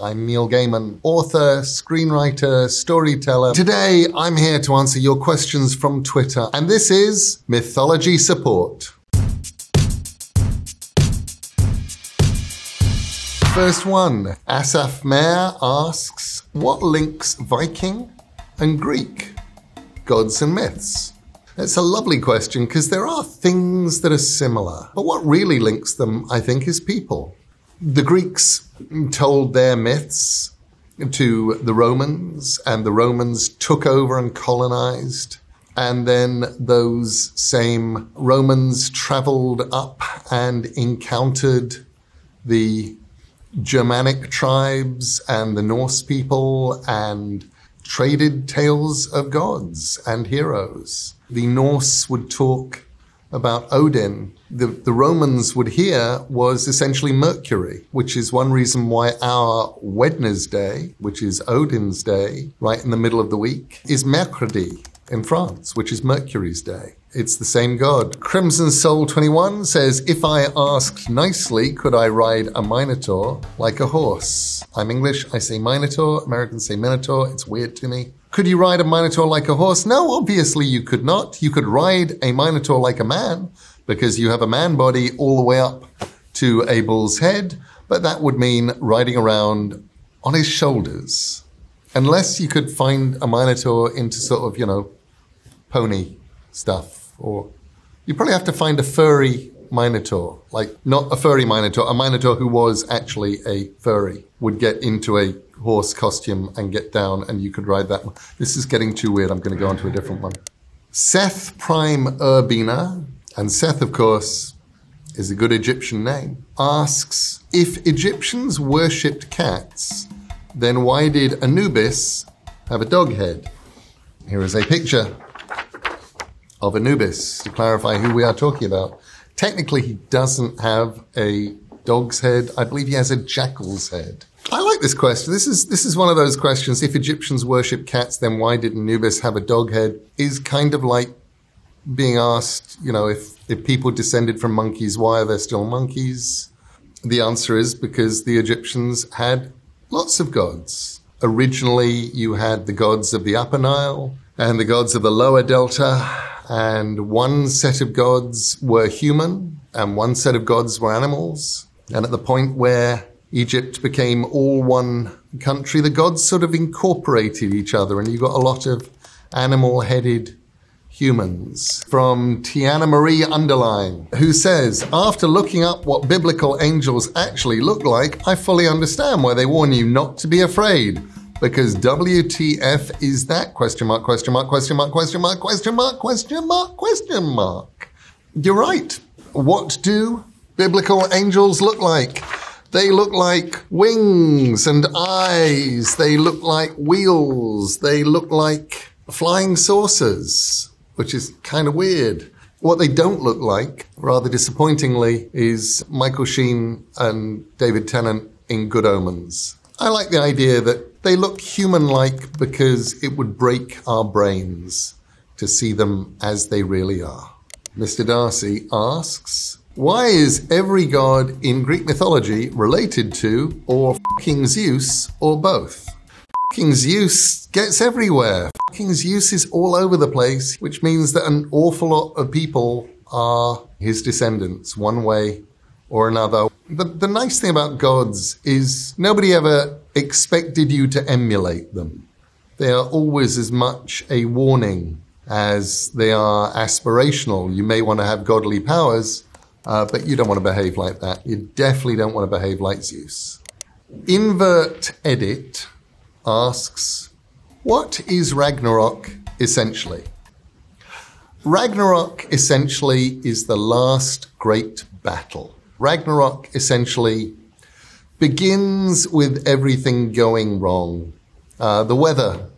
I'm Neil Gaiman, author, screenwriter, storyteller. Today, I'm here to answer your questions from Twitter, and this is Mythology Support. First one, Asaf Mayer asks, what links Viking and Greek gods and myths? It's a lovely question because there are things that are similar, but what really links them, I think, is people. The Greeks told their myths to the Romans, and the Romans took over and colonized. And then those same Romans traveled up and encountered the Germanic tribes and the Norse people and traded tales of gods and heroes. The Norse would talk about Odin. The Romans would hear was essentially Mercury, which is one reason why our Wednesday, which is Odin's day, right in the middle of the week, is Mercredi in France, which is Mercury's day. It's the same god. Crimson Soul 21 says, if I asked nicely, could I ride a Minotaur like a horse? I'm English, I say Minotaur. Americans say Minotaur. It's weird to me. Could you ride a Minotaur like a horse? No, obviously you could not. You could ride a Minotaur like a man because you have a man body all the way up to a bull's head, but that would mean riding around on his shoulders. Unless you could find a Minotaur into sort of, pony stuff, or you probably have to find a furry Minotaur, like not a furry Minotaur, a Minotaur who was actually a furry would get into a horse costume and get down and you could ride that one. This is getting too weird. I'm going to go on to a different one. Seth Prime Urbina, and Seth, of course, is a good Egyptian name, asks, if Egyptians worshipped cats, then why did Anubis have a dog head? Here is a picture of Anubis to clarify who we are talking about. Technically, he doesn't have a dog's head. I believe he has a jackal's head. I like this question. This is one of those questions. If Egyptians worship cats, then why did Anubis have a dog head? Is kind of like being asked, if people descended from monkeys, why are there still monkeys? The answer is because the Egyptians had lots of gods. Originally, you had the gods of the Upper Nile and the gods of the Lower Delta, and one set of gods were human and one set of gods were animals. And at the point where Egypt became all one country, the gods sort of incorporated each other, and you got a lot of animal-headed humans. From Tiana Marie Underline, who says, after looking up what biblical angels actually look like, I fully understand why they warn you not to be afraid. Because WTF is that? Question mark, question mark, question mark, question mark, question mark, question mark, question mark. You're right. What do biblical angels look like? They look like wings and eyes. They look like wheels. They look like flying saucers, which is kind of weird. What they don't look like, rather disappointingly, is Michael Sheen and David Tennant in Good Omens. I like the idea that they look human-like because it would break our brains to see them as they really are. Mr. Darcy asks, why is every god in Greek mythology related to or f***ing Zeus or both? F***ing Zeus gets everywhere. F***ing Zeus is all over the place, which means that an awful lot of people are his descendants, one way or another. The nice thing about gods is nobody ever expected you to emulate them. They are always as much a warning as they are aspirational. You may want to have godly powers, but you don't want to behave like that. You definitely don't want to behave like Zeus. Invert Edit asks, what is Ragnarok essentially? Ragnarok essentially is the last great battle. Ragnarok essentially begins with everything going wrong. The weather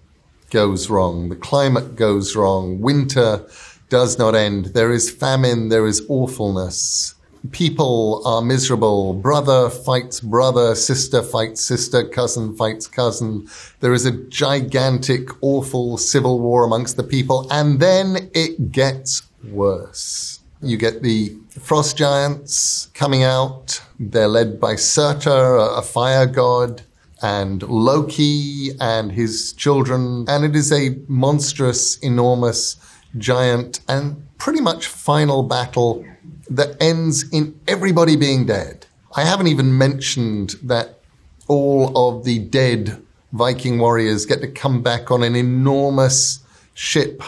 goes wrong. The climate goes wrong. Winter does not end. There is famine. There is awfulness. People are miserable. Brother fights brother. Sister fights sister. Cousin fights cousin. There is a gigantic, awful civil war amongst the people. And then it gets worse. You get the frost giants coming out. They're led by Surtur, a fire god. and Loki and his children. And it is a monstrous, enormous, giant, and pretty much final battle that ends in everybody being dead. I haven't even mentioned that all of the dead Viking warriors get to come back on an enormous ship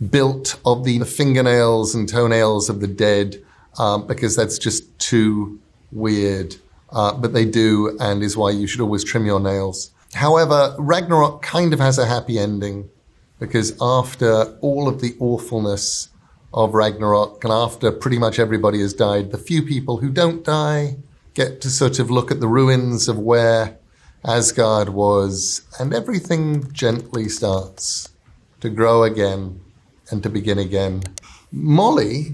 built of the fingernails and toenails of the dead, because that's just too weird. But they do, and is why you should always trim your nails. However, Ragnarok kind of has a happy ending, because after all of the awfulness of Ragnarok, and after pretty much everybody has died, the few people who don't die get to sort of look at the ruins of where Asgard was, and everything gently starts to grow again and to begin again. Molly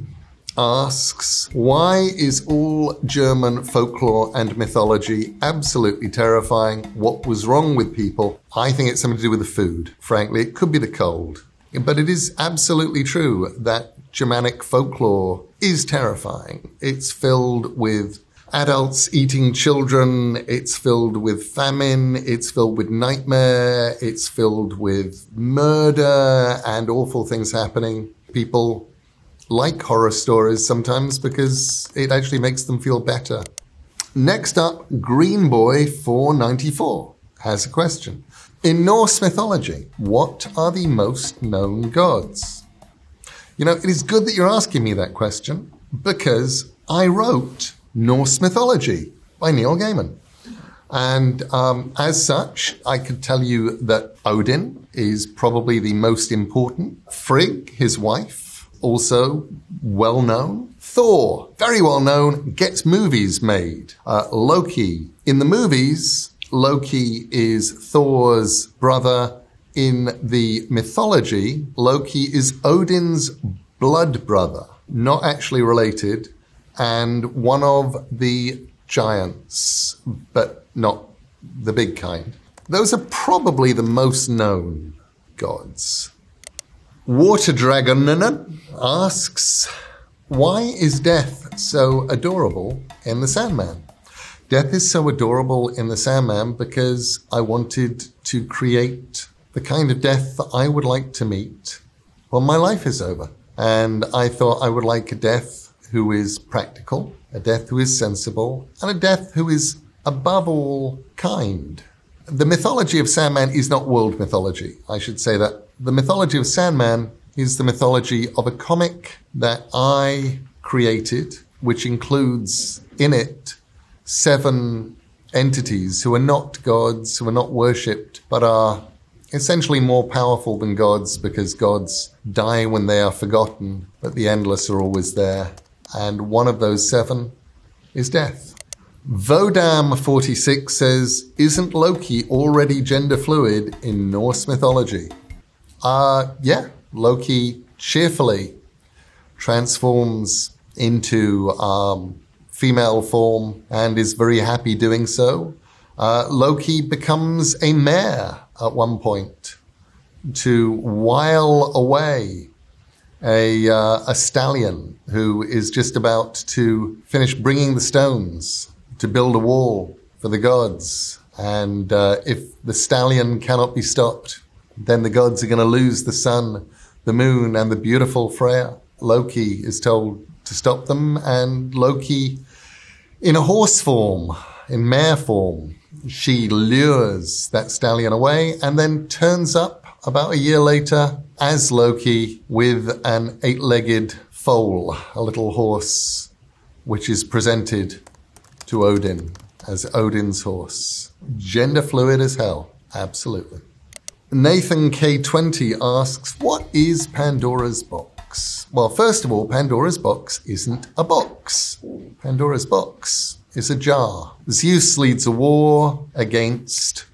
asks, why is all German folklore and mythology absolutely terrifying? What was wrong with people? I think it's something to do with the food. Frankly, it could be the cold. But it is absolutely true that Germanic folklore is terrifying. It's filled with adults eating children. It's filled with famine. It's filled with nightmare. It's filled with murder and awful things happening. People like horror stories sometimes because it actually makes them feel better. Next up, Greenboy494 has a question. In Norse mythology, what are the most known gods? You know, it is good that you're asking me that question because I wrote Norse Mythology by Neil Gaiman. And as such, I could tell you that Odin is probably the most important. Frigg, his wife, also well known. Thor, very well known, gets movies made. Loki, in the movies, Loki is Thor's brother. In the mythology, Loki is Odin's blood brother, not actually related, and one of the giants, but not the big kind. Those are probably the most known gods. Water Dragon asks, why is Death so adorable in The Sandman? Death is so adorable in The Sandman because I wanted to create the kind of death that I would like to meet when my life is over. And I thought I would like a death who is practical, a death who is sensible, and a death who is above all kind. The mythology of Sandman is not world mythology. I should say that. The mythology of Sandman is the mythology of a comic that I created, which includes in it 7 entities who are not gods, who are not worshipped, but are essentially more powerful than gods because gods die when they are forgotten, but the endless are always there. And one of those 7 is death. Vodam46 says, isn't Loki already gender fluid in Norse mythology? Yeah, Loki cheerfully transforms into female form and is very happy doing so. Loki becomes a mare at one point to while away a stallion who is just about to finish bringing the stones to build a wall for the gods. And if the stallion cannot be stopped, then the gods are going to lose the sun, the moon, and the beautiful Freya. Loki is told to stop them, and Loki, in a horse form, in mare form, she lures that stallion away and then turns up about a year later as Loki with an 8-legged foal, a little horse, which is presented to Odin as Odin's horse. Gender fluid as hell, absolutely. Nathan K20 asks, what is Pandora's box? Well, first of all, Pandora's box isn't a box. Pandora's box is a jar. Zeus leads a war against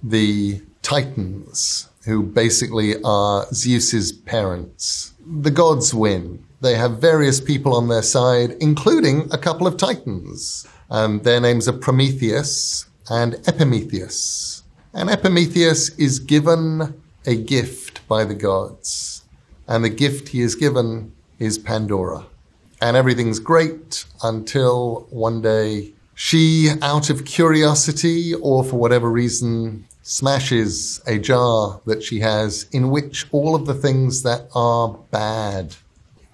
the Titans, who basically are Zeus's parents. The gods win. They have various people on their side, including a couple of Titans. Their names are Prometheus and Epimetheus. And Epimetheus is given a gift by the gods. And the gift he is given is Pandora. And everything's great until one day She, out of curiosity or for whatever reason, smashes a jar that she has in which all of the things that are bad,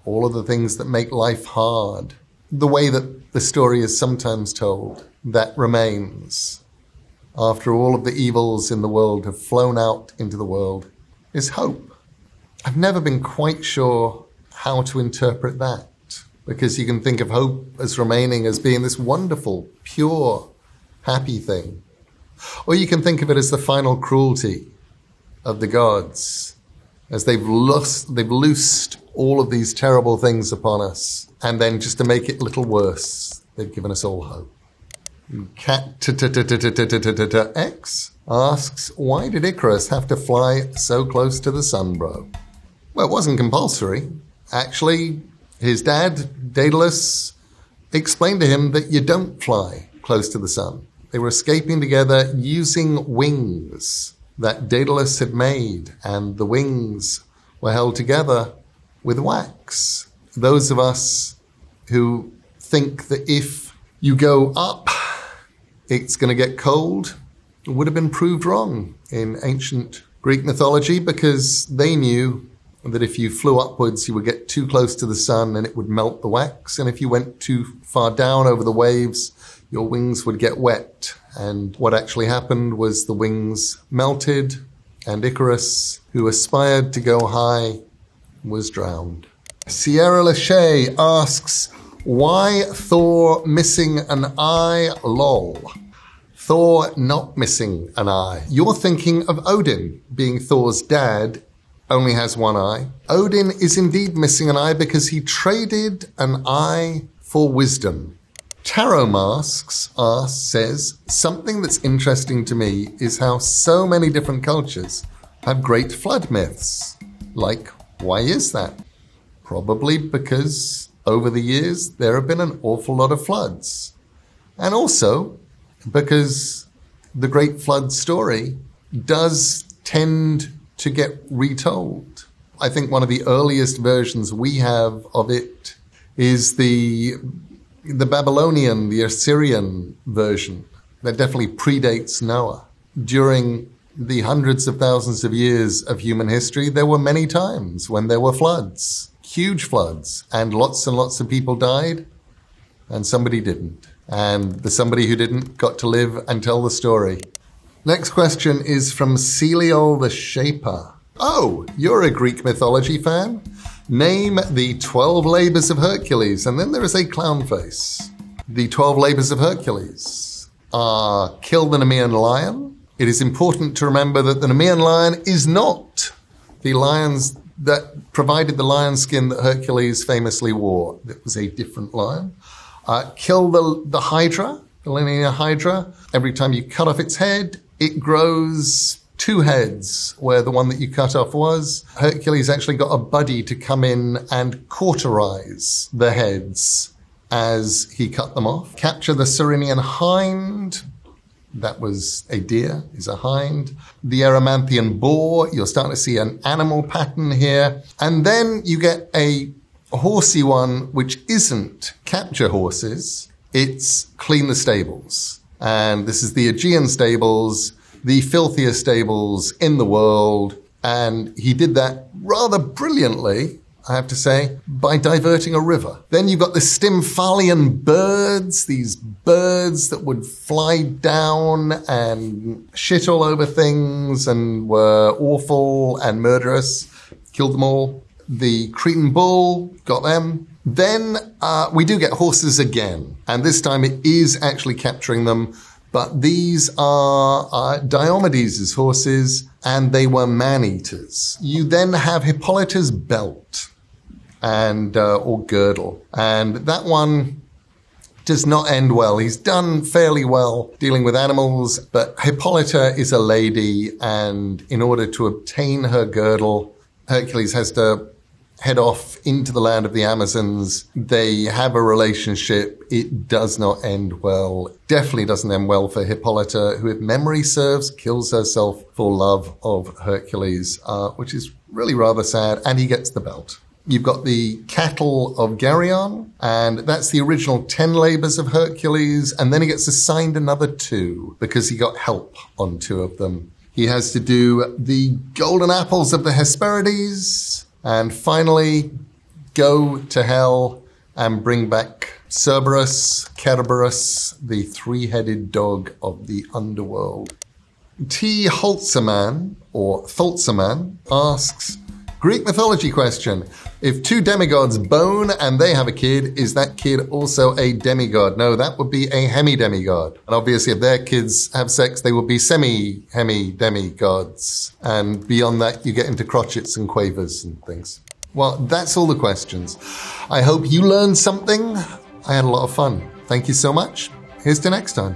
all of the things that make life hard, the way that the story is sometimes told, that remains after all of the evils in the world have flown out into the world, is hope. I've never been quite sure how to interpret that, because you can think of hope as remaining as being this wonderful, pure, happy thing. Or you can think of it as the final cruelty of the gods, as they've loosed all of these terrible things upon us, and then just to make it a little worse, they've given us all hope. Cat X asks, why did Icarus have to fly so close to the sun, bro? Well, it wasn't compulsory. Actually, his dad, Daedalus, explained to him that you don't fly close to the sun. They were escaping together using wings that Daedalus had made, and the wings were held together with wax. Those of us who think that if you go up, it's going to get cold, would have been proved wrong in ancient Greek mythology, because they knew that if you flew upwards, you would get too close to the sun and it would melt the wax. And if you went too far down over the waves, your wings would get wet. And what actually happened was the wings melted, and Icarus, who aspired to go high, was drowned. Sierra Lachey asks, why Thor missing an eye? Lol. Thor not missing an eye. You're thinking of Odin, being Thor's dad, only has one eye. Odin is indeed missing an eye because he traded an eye for wisdom. Tarot Masks says, something that's interesting to me is how so many different cultures have great flood myths. Like, why is that? Probably because over the years there have been an awful lot of floods. And also because the Great Flood story does tend to get retold. I think one of the earliest versions we have of it is the Babylonian, the Assyrian version that definitely predates Noah. During the hundreds of thousands of years of human history, there were many times when there were floods, huge floods, and lots of people died, and somebody didn't. And the somebody who didn't got to live and tell the story. Next question is from Celial the Shaper. Oh, you're a Greek mythology fan? Name the 12 labors of Hercules. And then there is a clown face. The 12 labors of Hercules are kill the Nemean lion. It is important to remember that the Nemean lion is not the lions that provided the lion skin that Hercules famously wore. It was a different lion. Kill the Hydra, the linear Hydra. Every time you cut off its head, it grows 2 heads, where the one that you cut off was. Hercules actually got a buddy to come in and cauterize the heads as he cut them off. Capture the Cyrenian hind. That was a deer, is a hind. The Erymanthian boar. You're starting to see an animal pattern here. And then you get a horsey one, which isn't capture horses. It's clean the stables. And this is the Aegean stables, the filthiest stables in the world. And he did that rather brilliantly, I have to say, by diverting a river. Then you've got the Stymphalian birds, these birds that would fly down and shit all over things and were awful and murderous. Killed them all. The Cretan bull, got them. Then we do get horses again. And this time it is actually capturing them. But these are Diomedes' horses, and they were man-eaters. You then have Hippolyta's belt, and or girdle. And that one does not end well. He's done fairly well dealing with animals, but Hippolyta is a lady, and in order to obtain her girdle, Hercules has to head off into the land of the Amazons. They have a relationship. It does not end well. Definitely doesn't end well for Hippolyta, who, if memory serves, kills herself for love of Hercules, which is really rather sad. And he gets the belt. You've got the cattle of Geryon, and that's the original 10 labors of Hercules, and then he gets assigned another 2 because he got help on 2 of them. He has to do the golden apples of the Hesperides, and finally go to hell and bring back Cerberus, Cerberus, the 3-headed dog of the underworld. T. Holtzerman, or Tholtzerman, asks, Greek mythology question. If 2 demigods bone and they have a kid, is that kid also a demigod? No, that would be a hemi-demigod. And obviously if their kids have sex, they would be semi-hemi-demigods. And beyond that, you get into crotchets and quavers and things. Well, that's all the questions. I hope you learned something. I had a lot of fun. Thank you so much. Here's to next time.